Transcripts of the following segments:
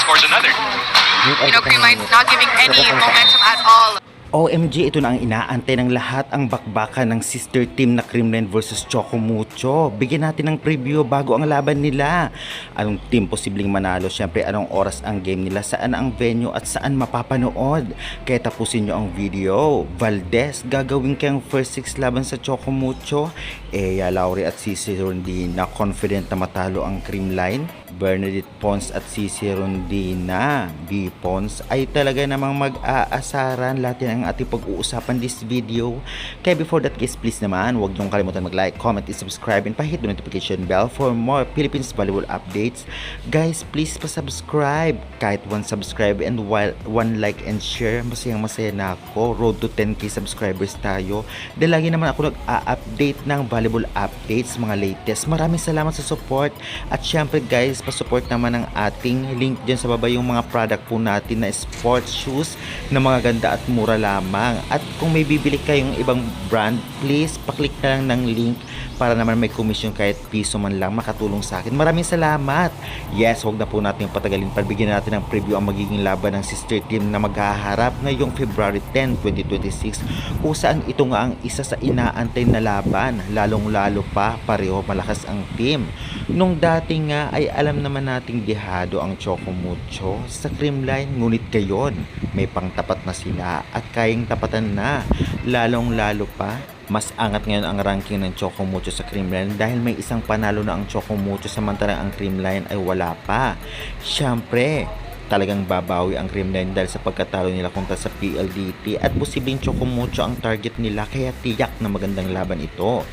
scores another. Creamline's not giving any momentum at all. OMG, ito na ang inaantay ng lahat, ang bakbakan ng sister team na Creamline versus Chocomucho. Bigyan natin ng preview bago ang laban nila. Anong team posibleng manalo? Siyempre, anong oras ang game nila? Saan ang venue at saan mapapanood? Kaya tapusin nyo ang video. Valdez, gagawin kayang first 6 laban sa Chocomucho. Eya Lauri at Cici Rondina, confident na matalo ang Creamline. Bernadette Pons at Cici Rondina, B. Pons ay talaga namang mag-aasaran. Lahat yan ang ating pag-uusapan this video. Kaya before that guys, please naman huwag niyong kalimutan mag-like, comment, and subscribe, and pahit the notification bell for more Philippines volleyball updates. Guys, please pa-subscribe. Kahit 1 subscribe and 1 like and share, masayang masaya na ako. Road to 10k subscribers tayo. Dahil lagi naman ako nag-a-update ng volleyball updates, mga latest. Maraming salamat sa support. At syempre guys, pa-support naman ang ating link dyan sa baba, yung mga product po natin na sports shoes na mga ganda at mura lamang. At kung may bibili kayong ibang brand, please paklik na lang ng link para naman may commission kahit piso man lang makatulong sa akin. Maraming salamat. Yes, huwag na po natin patagalin. Pagbigyan natin ng preview ang magiging laban ng sister team na maghaharap ngayong February 10, 2026, kung saan ito nga ang isa sa inaantay na laban. Lalong lalo pa, pareho malakas ang team. Nung dati nga ay alam naman nating dihado ang Chocomucho sa Creamline, ngunit gayon may pangtapat na sila at kayang tapatan na. Lalong lalo pa, mas angat ngayon ang ranking ng Chocomucho sa Creamline dahil may isang panalo na ang Chocomucho, samantalang ang Creamline ay wala pa. Siyempre, talagang babawi ang Creamline dahil sa pagkatalo nila kontra sa PLDT at posibleng Chocomucho ang target nila, kaya tiyak na magandang laban ito.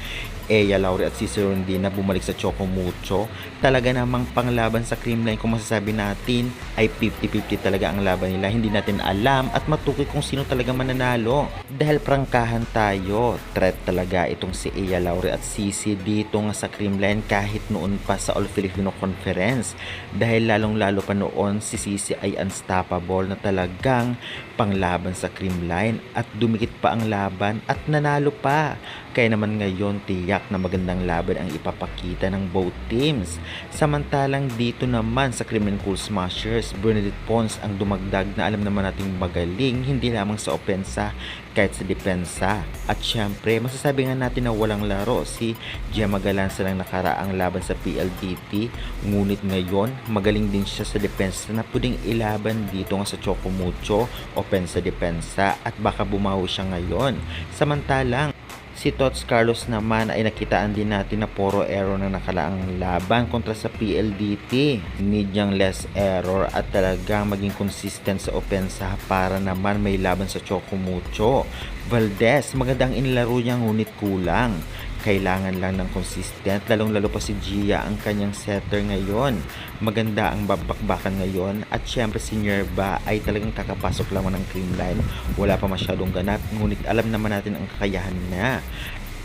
Eya Lauri at Cici Rondina bumalik sa Chocomucho. Talaga namang panglaban sa Creamline, kung masasabi natin ay 50-50 talaga ang laban nila. Hindi natin alam at matukoy kung sino talaga mananalo dahil prangkahan tayo. Threat talaga itong si Eya Lauri at Cici dito nga sa Creamline kahit noon pa sa All Filipino Conference, dahil lalong lalo pa noon si Cici ay unstoppable na talagang panglaban sa Creamline at dumikit pa ang laban at nanalo pa. Kaya naman ngayon tiyak na magandang laban ang ipapakita ng both teams. Samantalang dito naman sa Creamline Cool Smashers, Bernadette Pons ang dumagdag na alam naman nating magaling hindi lamang sa opensa kahit sa depensa. At syempre masasabi nga natin na walang laro si Gia Magalan sa lang nakaraang laban sa PLDT, ngunit ngayon magaling din siya sa depensa na pwedeng ilaban dito nga sa Chocomucho, opensa depensa, at baka bumawi siya ngayon. Samantalang si Tots Carlos naman ay nakitaan din natin na puro error na nakalaang laban kontra sa PLDT. Need niyang less error at talagang maging consistent sa opensa para naman may laban sa Chocomucho. Valdez, magandang inilaro niya ngunit kulang. Kailangan lang ng consistent, lalong lalo pa si Gia ang kanyang setter ngayon. Maganda ang babakbakan ngayon at syempre si Nerva ay talagang kakapasok lamang ng Creamline. Wala pa masyadong ganap, ngunit alam naman natin ang kakayahan niya.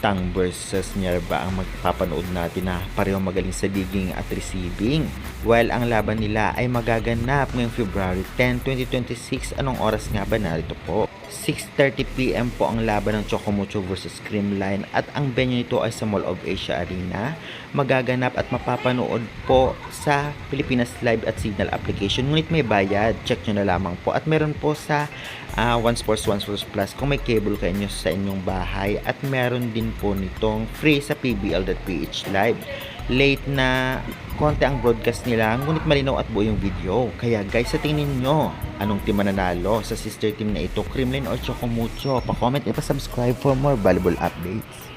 Tang versus Nerva ang magpapanood natin na pareho magaling sa digging at receiving. While ang laban nila ay magaganap ngayong February 10, 2026. Anong oras nga ba? Narito po. 6:30 PM po ang laban ng Chocomucho versus Creamline at ang venue nito ay sa Mall of Asia Arena. Magaganap at mapapanood po sa Pilipinas Live at Signal application, ngunit may bayad. Check nyo na lamang po. At meron po sa One Sports Plus kung may cable kayo sa inyong bahay, at meron din po nitong free sa pbl.ph live. Late na konti ang broadcast nila, ngunit malinaw at buo yung video. Kaya guys, sa tingin nyo, anong team mananalo sa sister team na ito, Creamline or Chocomucho? Pa-comment at pa-subscribe for more valuable updates.